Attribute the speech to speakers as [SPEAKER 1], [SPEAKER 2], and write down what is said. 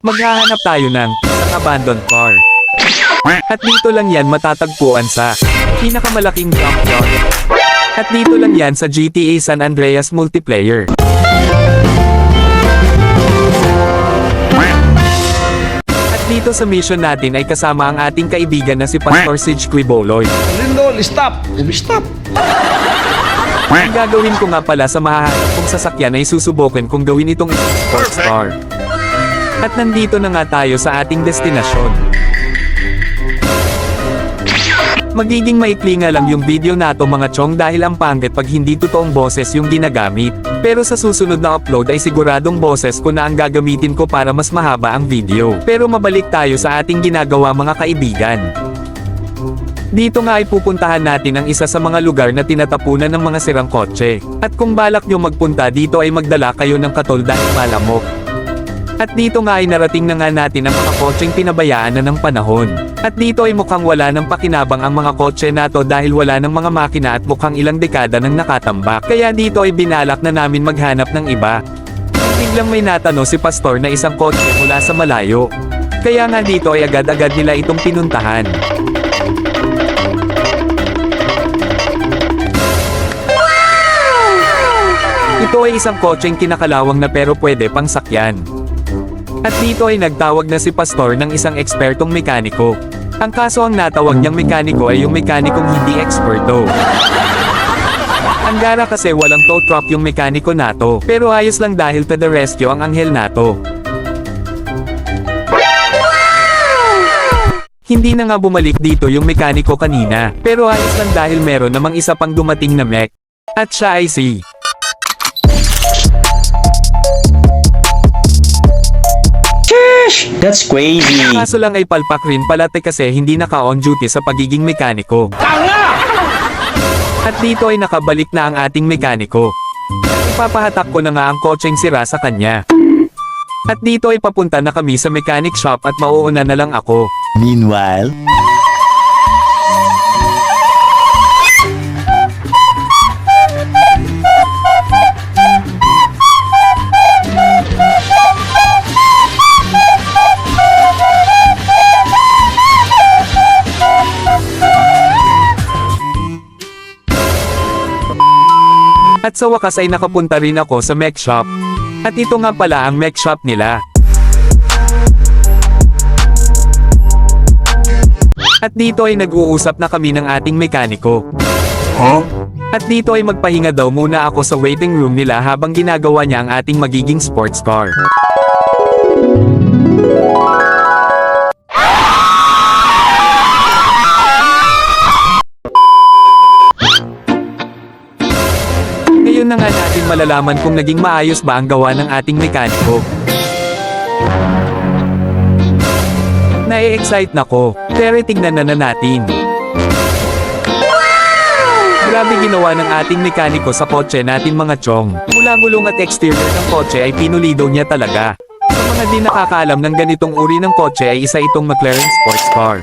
[SPEAKER 1] Maghahanap tayo ng isang abandoned car. At dito lang yan matatagpuan sa pinakamalaking junkyard. At dito lang yan sa GTA San Andreas Multiplayer. At dito sa mission natin ay kasama ang ating kaibigan na si Pastor Sige Quiboloy.
[SPEAKER 2] Lindol, stop! Stop!
[SPEAKER 1] Ang gagawin ko nga pala sa mahahanap kong sasakyan ay susubukan kong gawin itong isang sports car. At nandito na nga tayo sa ating destinasyon. Magiging maikli nga lang yung video na to mga chong dahil ang pangit pag hindi totoong boses yung ginagamit. Pero sa susunod na upload ay siguradong boses ko na ang gagamitin ko para mas mahaba ang video. Pero mabalik tayo sa ating ginagawa mga kaibigan. Dito nga ay pupuntahan natin ang isa sa mga lugar na tinatapunan ng mga sirang kotse. At kung balak nyo magpunta dito ay magdala kayo ng katol dahil malamok. At dito nga ay narating na nga natin ang mga kotseng pinabayaan na ng panahon. At dito ay mukhang wala ng pakinabang ang mga kotse nato dahil wala ng mga makina at mukhang ilang dekada nang nakatambak. Kaya dito ay binalak na namin maghanap ng iba. Biglang may natano si Pastor na isang kotse mula sa malayo. Kaya nga dito ay agad-agad nila itong pinuntahan. Ito ay isang kotseng kinakalawang na pero pwede pang sakyan. At dito ay nagtawag na si Pastor ng isang ekspertong mekaniko. Ang kaso ang natawag niyang mekaniko ay yung mekanikong hindi eksperto. Ang gara kasi walang tow truck yung mekaniko nato. Pero ayos lang dahil to the rescue ang anghel nato. Hindi na nga bumalik dito yung mekaniko kanina. Pero ayos lang dahil meron namang isa pang dumating na mech. At siya ay si
[SPEAKER 3] That's crazy.
[SPEAKER 1] kaso lang ay palpak rin palate kasi hindi naka-on duty sa pagiging mekaniko. At dito ay nakabalik na ang ating mekaniko. Ipapahatak ko na nga ang kotseng sira sa kanya. At dito ay papunta na kami sa mechanic shop at mauuna na lang ako.
[SPEAKER 3] Meanwhile,
[SPEAKER 1] At sa wakas ay nakapunta rin ako sa mech shop. At ito nga pala ang mech shop nila. At dito ay nag-uusap na kami ng ating mekaniko. At dito ay magpahinga daw muna ako sa waiting room nila habang ginagawa niya ang ating magiging sports car. Ngayon na nga natin malalaman kung naging maayos ba ang gawa ng ating mekaniko. Nai-excite na ko, pero tignan na natin. Grabe ginawa ng ating mekaniko sa kotse natin mga chong. Mula gulong at exterior ng kotse ay pinulido niya talaga. Sa mga di nakakaalam ng ganitong uri ng kotse ay isa itong McLaren sports car.